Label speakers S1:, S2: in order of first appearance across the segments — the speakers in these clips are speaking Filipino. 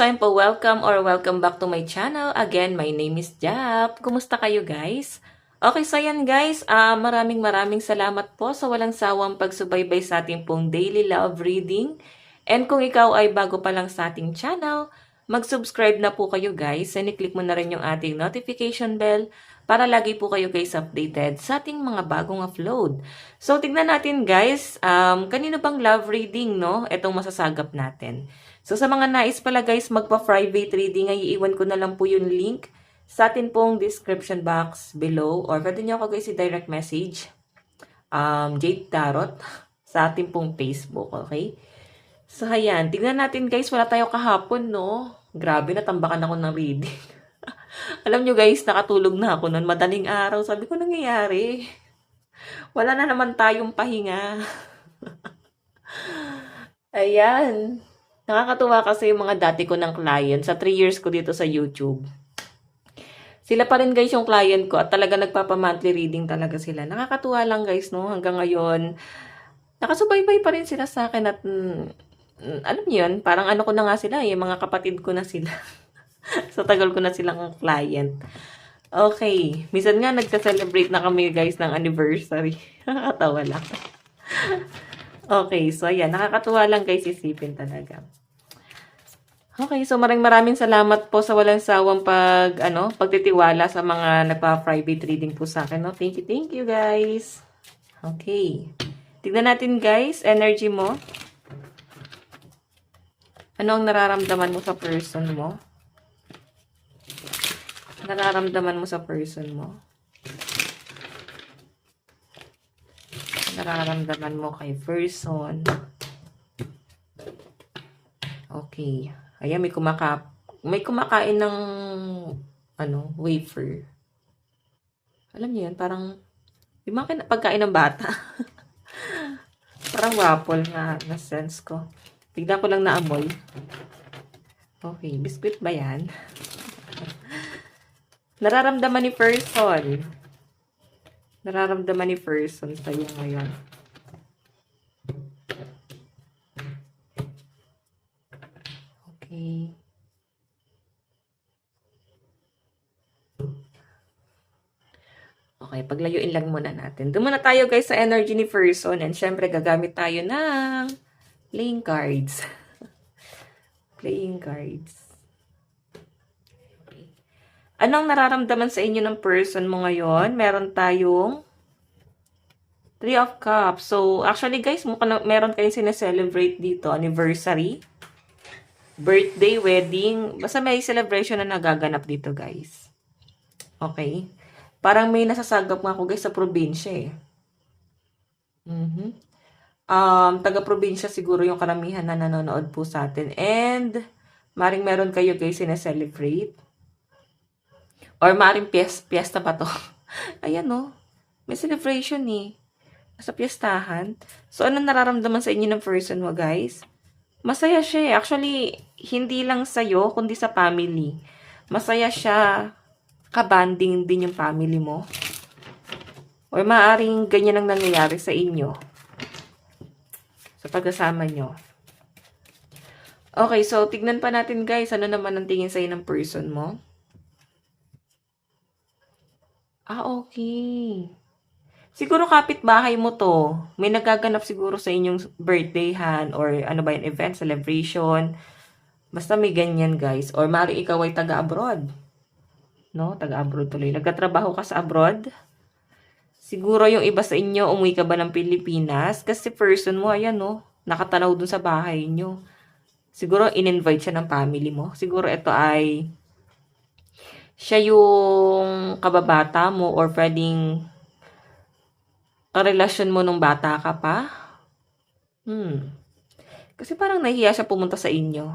S1: So I'm po welcome back to my channel. Again, my name is Jap. Kumusta kayo guys? Okay, so yan guys, maraming salamat po sa walang sawang pagsubaybay sa ating pong daily love reading. And kung ikaw ay bago pa lang sa ating channel, mag-subscribe na po kayo guys. And i-click mo na rin yung ating notification bell para lagi po kayo guys updated sa ating mga bagong upload. So tignan natin guys, kanino bang love reading no? Itong masasagap natin. So sa mga nais pala guys magpa-private reading ay iiwan ko na lang po yung link sa atin pong description box below or pwede nyo ako guys i-direct message Jade Tarot sa atin pong Facebook, okay? So ayan, tingnan natin guys, wala tayo kahapon no? Grabe, natambakan ako ng reading. Alam nyo guys, nakatulog na ako noon, madaling araw, sabi ko nangyayari. Wala na naman tayong pahinga. Ayan. Nakakatuwa kasi yung mga dati ko ng client sa 3 years ko dito sa YouTube. Sila pa rin guys yung client ko at talaga nagpapa-monthly reading talaga sila. Nakakatuwa lang guys no, hanggang ngayon. Nakasubaybay pa rin sila sa akin at alam niyo yun, parang ano ko na nga sila eh, mga kapatid ko na sila. So tagal ko na silang client. Okay, minsan nga nagka-celebrate na kami guys ng anniversary. Nakakatawa lang. Okay, so ayan, nakakatuwa lang guys isipin talaga. Okay, so maraming salamat po sa walang sawang pagtitiwala sa mga nagpa-private reading po sa akin, no? Thank you guys. Okay. Tignan natin guys, energy mo. Ano ang nararamdaman mo sa person mo? Nararamdaman mo sa person mo? Nararamdaman mo kay person? Okay. Ayan, may kumakain ng wafer. Alam niyo yan, parang yung mga pagkain ng bata. Parang waffle nga na sense ko. Tignan ko lang na amoy. Okay, biscuit ba yan? Nararamdaman ni person. Nararamdaman ni person sa'yo ngayon. Okay. Okay, paglayuin lang muna natin. Doon muna tayo guys sa energy ni person and syempre gagamit tayo ng playing cards. Playing cards. Okay. Anong nararamdaman sa inyo ng person mo ngayon? Meron tayong 3 of Cups. So, actually guys, meron kayong sineselebrate dito, anniversary, birthday, wedding, basta may celebration na nagaganap dito, guys. Okay? Parang may nasasagap nga ako, guys, sa probinsya, eh. Taga-probinsya siguro yung karamihan na nanonood po sa atin. And, maring meron kayo, guys, sineselebrate. Or maring piyesta pa to. Ayan, no? May celebration, eh. Sa piyestahan. So, anong nararamdaman sa inyo ng person mo, guys? Masaya siya eh. Actually, hindi lang sa'yo, kundi sa family. Masaya siya, kabanding din yung family mo. Or maaaring ganyan ang nangyayari sa inyo. Sa pagkasama nyo. Okay, so tignan pa natin guys, ano naman ang tingin sa'yo ng person mo? Okay. Siguro kapitbahay mo to. May nagaganap siguro sa inyong birthdayhan or ano ba yung event, celebration. Basta may ganyan guys. Or mari ikaw ay taga-abroad. No? Taga-abroad tuloy. Nagkatrabaho ka sa abroad. Siguro yung iba sa inyo, umuwi ka ba ng Pilipinas? Kasi person mo, ayan no, nakatanaw dun sa bahay nyo. Siguro in-invite siya ng family mo. Siguro ito ay siya yung kababata mo or pwedeng karelasyon mo nung bata ka pa? Kasi parang nahihiya siya pumunta sa inyo.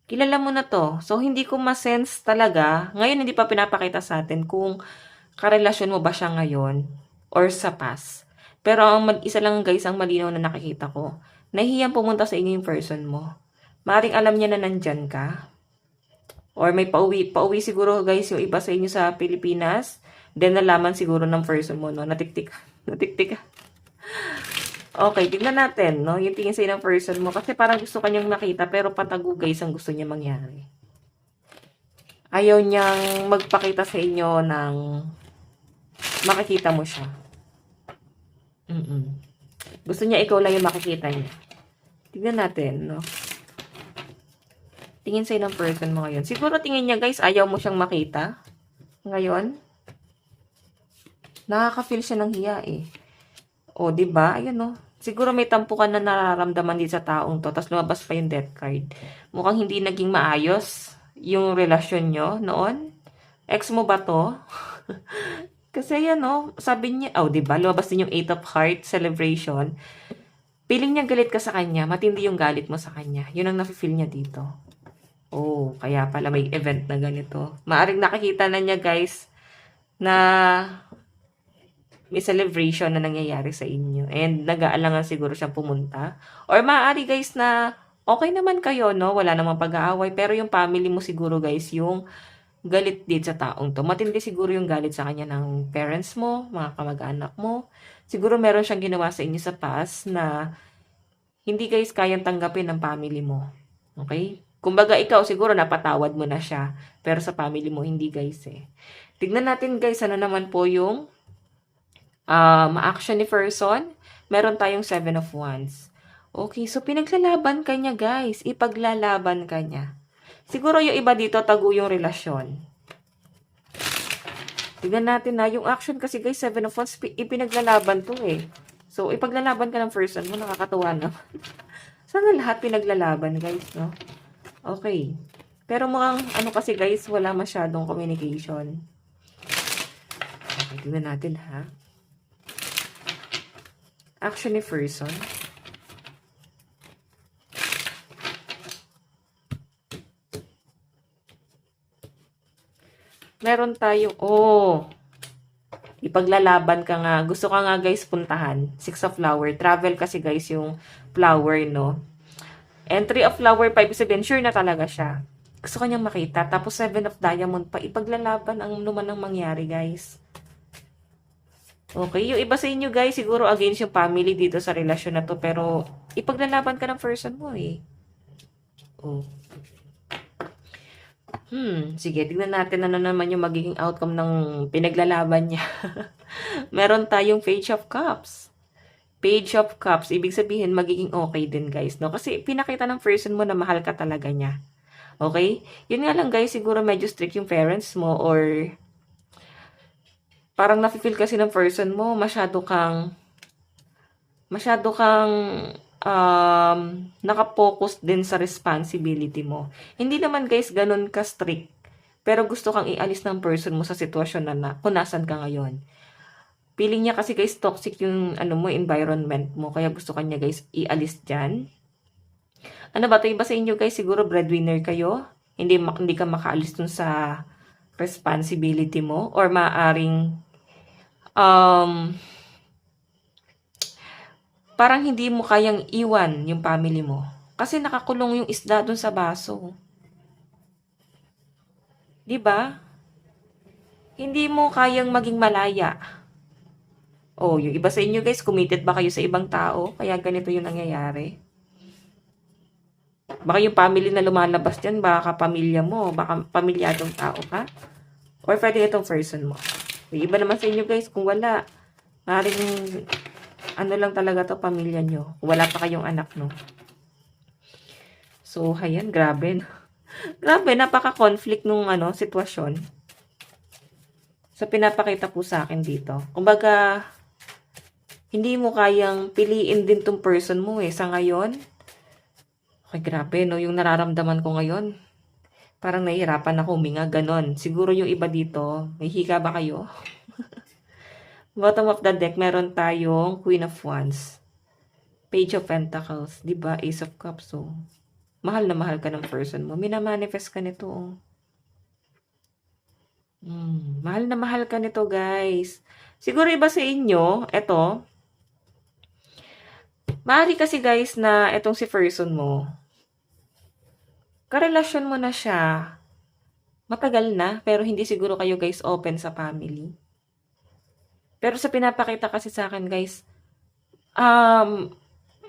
S1: Kilala mo na to. So, hindi ko ma-sense talaga. Ngayon, hindi pa pinapakita sa atin kung karelasyon mo ba siya ngayon or sa past. Pero, isa lang guys, ang malinaw na nakikita ko. Nahihiyang pumunta sa inyo yung person mo. Maring alam niya na nandyan ka. Or may pauwi siguro guys yung iba sa inyo sa Pilipinas. Then nalaman siguro ng person mo no, natiktik. Okay, tignan natin, no? Yung tingin sa'yo ng person mo. Kasi parang gusto kanyang makita, pero patago guys ang gusto niya mangyari. Ayaw niyang magpakita sa inyo ng makikita mo siya. Gusto niya ikaw lang yung makikita niya. Tignan natin, no? Tingin sa'yo ng person mo ngayon. Siguro tingin niya guys, ayaw mo siyang makita. Ngayon, nakaka-feel siya ng hiya eh. O, diba? Ayun no. Siguro may tampukan na nararamdaman din sa taong to. Tapos lumabas pa yung death card. Mukhang hindi naging maayos yung relasyon nyo noon. Ex mo ba to? Kasi yan no, sabi niya, oh, diba? Lumabas din yung 8 of Hearts celebration. Feeling niya galit ka sa kanya. Matindi yung galit mo sa kanya. Yun ang nafe-feel niya dito. Oh, kaya pala may event na ganito. Maaring nakikita na niya guys na may celebration na nangyayari sa inyo. And nag-aalangan siguro siyang pumunta. Or maaari guys na okay naman kayo, no? Wala namang pag-aaway. Pero yung family mo siguro guys, yung galit din sa taong to. Matindi siguro yung galit sa kanya ng parents mo, mga kamag-anak mo. Siguro meron siyang ginawa sa inyo sa past na hindi guys kayang tanggapin ng family mo. Okay? Kumbaga ikaw siguro napatawad mo na siya. Pero sa family mo, hindi guys eh. Tignan natin guys, ano naman po yung action ni person. Meron tayong 7 of Wands. Okay, so pinaglalaban ka niya guys. Ipaglalaban ka niya. Siguro yung iba dito, tago yung relasyon. Tignan natin na, yung action kasi guys, 7 of Wands, ipinaglalaban to eh. So, ipaglalaban ka ng person mo, nakakatuwa naman. Sana lahat pinaglalaban guys, no? Okay. Pero mukhang, ano kasi guys, wala masyadong communication. Okay, tignan natin ha. Action ni person. Meron tayo, ipaglalaban ka nga. Gusto ka nga guys puntahan. 6 of flower. Travel kasi guys yung flower, no? And 3 of flower, 5 sabihin, sure na talaga siya. Gusto ka niyang makita. Tapos 7 of diamond pa. Ipaglalaban ang naman ang mangyari guys. Okay, yung iba sa inyo guys, siguro against yung family dito sa relasyon na to. Pero ipaglalaban ka ng person mo eh. Oh. Sige, tignan natin ano naman yung magiging outcome ng pinaglalaban niya. Meron tayong Page of Cups. Page of Cups, ibig sabihin magiging okay din guys, no? Kasi pinakita ng person mo na mahal ka talaga niya. Okay? Yun nga lang guys, siguro medyo strict yung parents mo or parang nafe-feel kasi ng person mo, masyado kang nakapokus din sa responsibility mo. Hindi naman guys ganun ka-strict. Pero gusto kang ialis ng person mo sa sitwasyon na kung nasan ka ngayon. Feeling niya kasi guys toxic yung environment mo. Kaya gusto kanya guys ialis dyan. Ano ba ito? Iba sa inyo guys, siguro breadwinner kayo. Hindi ka makaalis dun sa responsibility mo. Or maaring parang hindi mo kayang iwan yung family mo. Kasi nakakulong yung isda dun sa baso. 'Di ba? Hindi mo kayang maging malaya. Oh, yung iba sa inyo guys, committed ba kayo sa ibang tao? Kaya ganito yung nangyayari. Baka yung family na lumalabas dyan, baka pamilya mo, baka pamilyadong tao ka. Or pwede itong person mo. Yung iba naman sa inyo guys, kung wala, maaaring ano lang talaga to pamilya nyo. Wala pa kayong anak, no? So, ayan, grabe. Grabe, napaka-conflict nung sitwasyon. So, pinapakita po sa akin dito. Kumbaga, hindi mo kayang piliin din tong person mo sa ngayon. Okay, grabe, no? Yung nararamdaman ko ngayon. Parang nahihirapan ako huminga, ganon. Siguro yung iba dito, may hika ba kayo? Bottom of the deck, meron tayong Queen of Wands. Page of Pentacles, 'di ba? Ace of Cups, so. Mahal na mahal ka ng person mo. Minamanifest ka nito, oh. Mahal na mahal ka nito, guys. Siguro iba sa inyo, eto. Maaari kasi, guys, na etong si person mo, karelasyon mo na siya. Matagal na, pero hindi siguro kayo, guys, open sa family. Pero sa pinapakita kasi sa akin, guys, Um,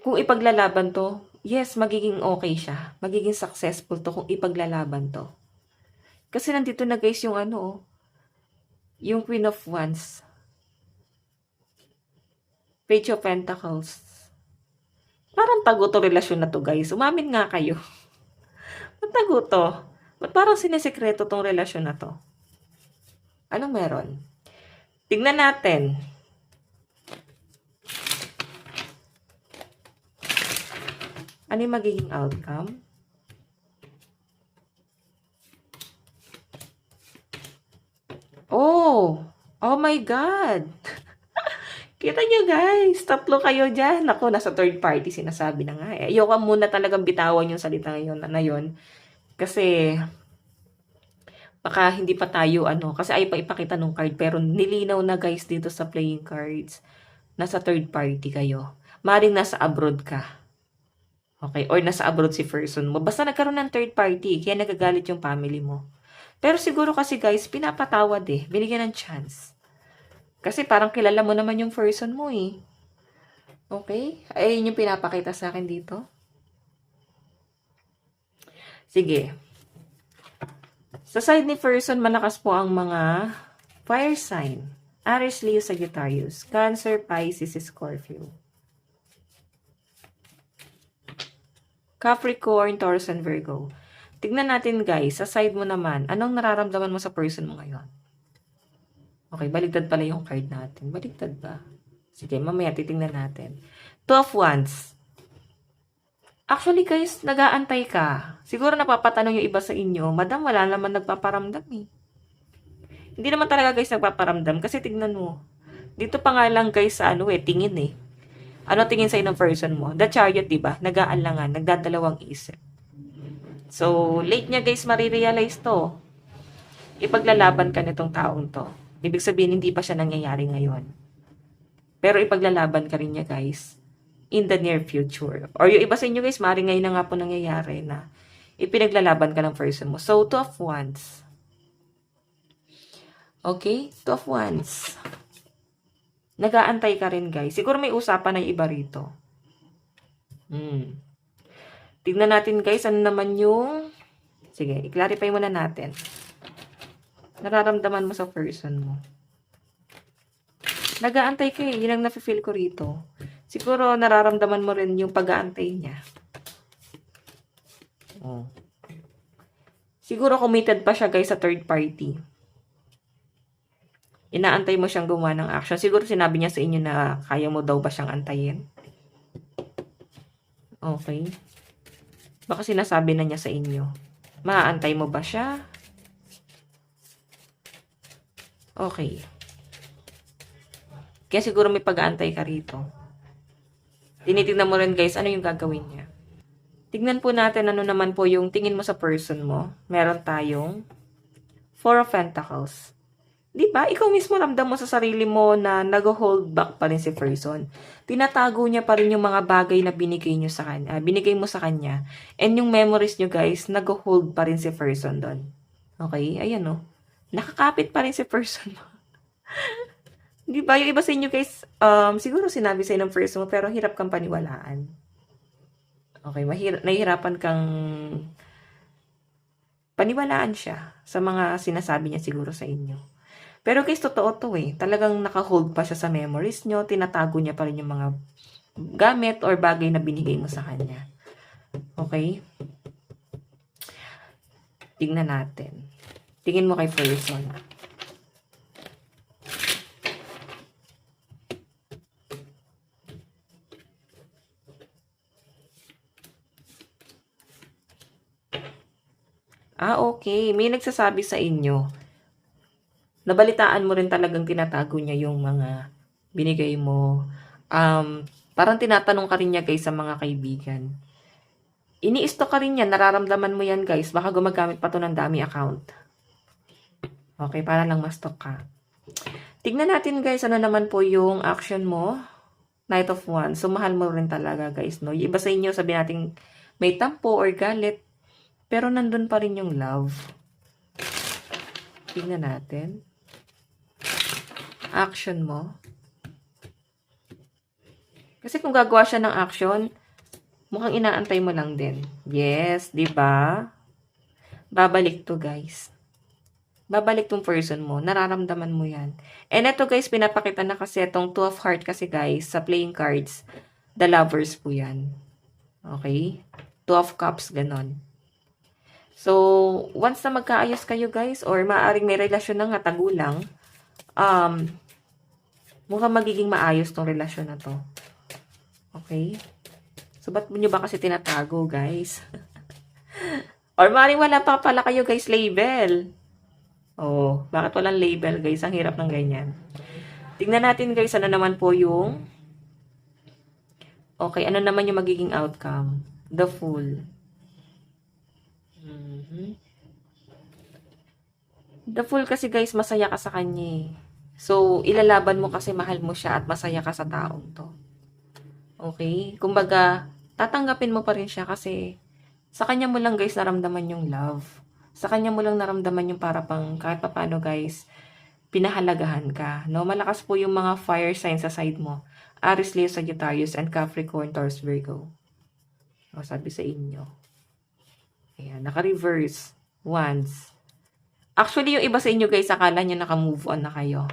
S1: kung ipaglalaban to, yes, magiging okay siya. Magiging successful to kung ipaglalaban to. Kasi nandito na guys yung ano, oh, yung Queen of Wands. Page of Pentacles. Parang tago to relasyon na to guys. Umamin nga kayo. Ba't tago to? Ba't parang sinisekreto tong relasyon na to? Anong meron? Tignan natin. Ano yung magiging outcome? Oh! Oh my God! Kita nyo guys, tatlo kayo dyan. Ako, nasa third party sinasabi na nga. Ayoko muna talagang bitawan yung salita ngayon na yun. Kasi, baka hindi pa tayo kasi ay pa ipakita nung card. Pero nilinaw na guys dito sa playing cards. Nasa third party kayo. Maring nasa abroad ka. Okay, or nasa abroad si person mo. Basta nagkaroon ng third party, kaya nagagalit yung family mo. Pero siguro kasi guys, pinapatawad eh. Binigyan ng chance. Kasi parang kilala mo naman yung person mo eh. Okay? Ayun yung pinapakita sa akin dito. Sige. Sa side ni person, malakas po ang mga fire sign. Aries, Leo, Sagittarius. Cancer, Pisces, Scorpio. Capricorn, Taurus, and Virgo. Tignan natin guys, sa side mo naman, anong nararamdaman mo sa person mo ngayon? Okay, baligtad pala yung card natin. Baligtad ba? Sige, mamaya titingnan natin. Two of Wands. Actually guys, nag-aantay ka. Siguro napapatanong yung iba sa inyo, Madam, wala naman nagpaparamdam eh. Hindi naman talaga guys nagpaparamdam kasi tignan mo. Dito pa nga lang guys sa tingin eh. Ano tingin sa'yo ng person mo? The Chariot, diba? Nag-aalangan, nagdadalawang isip. So, late niya guys marirealize to. Ipaglalaban ka nitong taong to. Ibig sabihin, hindi pa siya nangyayari ngayon. Pero ipaglalaban ka rin niya, guys, in the near future. Or yung iba sa inyo, guys, maaaring ngayon na nga po nangyayari na ipinaglalaban ka ng person mo. So, Two of Wands. Okay? Two of Wands. Nag-aantay ka rin, guys. Siguro may usapan na iba rito. Tignan natin, guys, ano naman yung... Sige, i-clarify muna natin. Nararamdaman mo sa person mo. Nag-aantay ka eh. Yun ang nafe-feel ko rito. Siguro nararamdaman mo rin yung pag-aantay niya. Oh. Siguro committed pa siya guys sa third party. Inaantay mo siyang gumawa ng action. Siguro sinabi niya sa inyo na kaya mo daw ba siyang antayin. Okay. Baka sinasabi na niya sa inyo. Maaantay mo ba siya? Okay. Kaya siguro may pag-aantay ka rito. Tinitignan mo rin guys, ano yung gagawin niya. Tignan po natin ano naman po yung tingin mo sa person mo. Meron tayong Four of Pentacles. Di ba? Ikaw mismo ramdam mo sa sarili mo na nag-hold back pa rin si person. Tinatago niya pa rin yung mga bagay na binigay niyo sa kanya, binigay mo sa kanya. And yung memories niyo guys, nag-hold pa rin si person doon. Okay? Ayan oh. Nakakapit pa rin si person mo. Di ba? Yung iba sa inyo guys, siguro sinabi sa inyo ng person mo, pero hirap kang paniwalaan. Okay, nahihirapan kang paniwalaan siya sa mga sinasabi niya siguro sa inyo. Pero guys, totoo to eh. Talagang naka-hold pa siya sa memories nyo, tinatago niya pa rin yung mga gamit or bagay na binigay mo sa kanya. Okay? Tingnan natin. Tingin mo kay person. Okay. May nagsasabi sa inyo. Nabalitaan mo rin talagang tinatago niya yung mga binigay mo. Parang tinatanong ka rin niya guys sa mga kaibigan. Ini-stalk ka rin yan. Nararamdaman mo yan guys. Baka gumagamit pa to ng dami account. Okay, para lang ma-stalk ka. Tignan natin guys, ano naman po yung action mo. Knight of Wands. So, mahal mo rin talaga guys, no? Yung iba sa inyo, sabi natin may tampo or galit. Pero nandun pa rin yung love. Tignan natin. Action mo. Kasi kung gagawa siya ng action, mukhang inaantay mo lang din. Yes, di ba? Babalik to, guys. Babalik tong person mo. Nararamdaman mo yan. And ito, guys, pinapakita na kasi itong 2 of heart kasi, guys, sa playing cards, the lovers po yan. Okay? 2 of cups, ganon. So, once na magkaayos kayo, guys, or maaaring may relasyon na nga tagulang, mukhang magiging maayos tong relasyon na to. Okay? So, ba't nyo ba kasi tinatago, guys? Or maaaring wala pa pala kayo, guys, label. Oh, bakit walang label, guys? Ang hirap ng ganyan. Tingnan natin, guys, ano naman po yung... Okay, ano naman yung magiging outcome? The Fool. The Fool kasi, guys, masaya ka sa kanya. So, ilalaban mo kasi mahal mo siya at masaya ka sa taong to. Okay? Kumbaga, tatanggapin mo pa rin siya kasi sa kanya mo lang, guys, naramdaman yung love. Sa kanya mo lang naramdaman yung para pang kahit pa paano, guys, pinahalagahan ka. No? Malakas po yung mga fire signs sa side mo. Aries, Leo, Sagittarius, and Capricorn, Taurus, Virgo. O, sabi sa inyo. Ayan, naka-reverse. Wands. Actually, yung iba sa inyo, guys, akala nyo naka-move on na kayo.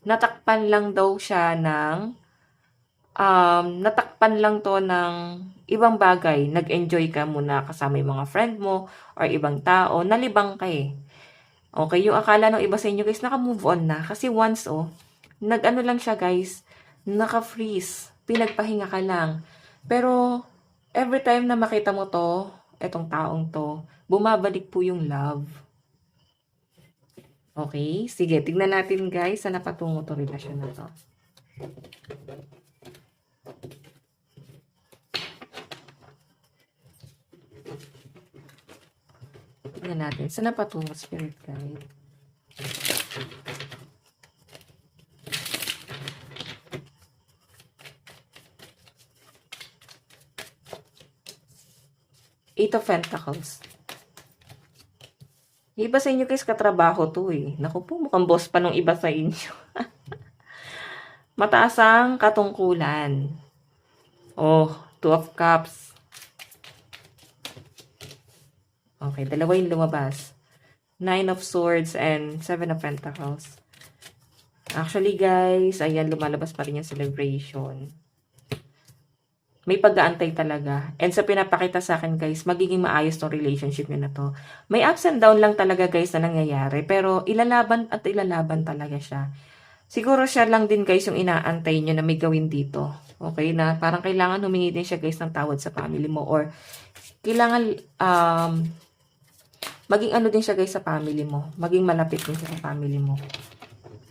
S1: Natakpan lang daw siya ng natakpan lang to ng ibang bagay. Nag-enjoy ka muna kasama yung mga friend mo or ibang tao. Nalibang ka eh. Okay, yung akala ng iba sa inyo, guys, naka-move on na. Kasi once, nag-ano lang siya, guys, naka-freeze. Pinagpahinga ka lang. Pero, every time na makita mo to, etong taong to, bumabalik po yung love. Okay? Sige, tignan natin, guys, saan napatungo to relasyon na to. Tignan natin. Saan napatungo, Spirit Guide? Eight of Pentacles. Iba sa inyo, guys, katrabaho to eh. Naku po, mukhang boss pa nung iba sa inyo. Mataas ang katungkulan. Oh, 2 of Cups. Okay, dalawa yung lumabas. 9 of Swords and 7 of Pentacles. Actually, guys, ayan, lumalabas pa rin yung celebration. May pag-aantay talaga. And sa pinapakita sa akin, guys, magiging maayos tong relationship nyo na to. May ups and down lang talaga, guys, na nangyayari. Pero ilalaban at ilalaban talaga siya. Siguro siya lang din, guys, yung inaantay nyo na may gawin dito. Okay? Na parang kailangan humingi din siya, guys, ng tawad sa family mo. Or kailangan maging ano din siya, guys, sa family mo. Maging malapit din siya sa family mo.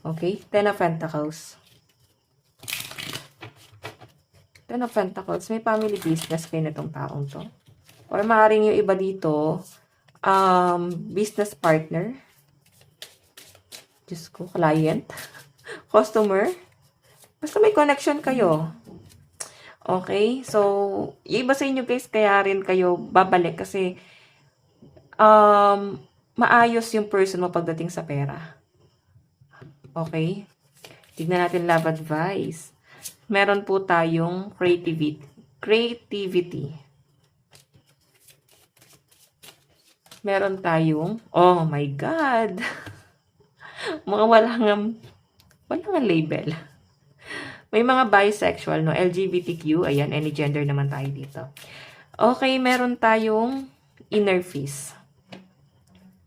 S1: Okay? 10 of Pentacles. 10 of Pentacles, may family business kayo na itong taong to. Or maaaring yung iba dito, business partner. Diyos ko, client. Customer. Basta may connection kayo. Okay? So, yung iba sa inyo, guys, kaya rin kayo babalik kasi maayos yung person mo pagdating sa pera. Okay? Tignan natin love advice. Meron po tayong creativity. Meron tayong, oh my God! Mga walang label. May mga bisexual, no? LGBTQ, ayan, any gender naman tayo dito. Okay, meron tayong inner peace.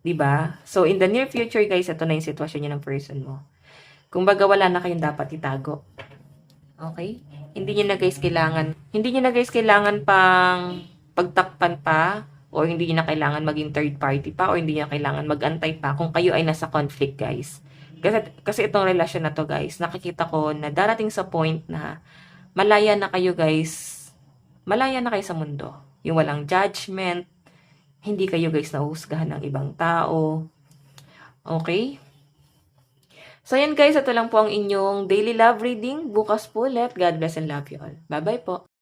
S1: Diba? So, in the near future, guys, ito na yung sitwasyon nyo ng person mo. Kung baga, wala na kayong dapat itago. Okay? Hindi niyo na guys kailangan pang pagtakpan pa o hindi niyo na kailangan maging third party pa o hindi niyo na kailangan magantay pa kung kayo ay nasa conflict, guys. Kasi itong relasyon na to, guys, nakikita ko na darating sa point na malaya na kayo, guys. Malaya na kayo sa mundo. Yung walang judgment, hindi kayo, guys, nahuhusgahan ng ibang tao. Okay? So, yan guys, ito lang po ang inyong daily love reading. Bukas po ulit. God bless and love you all. Bye-bye po.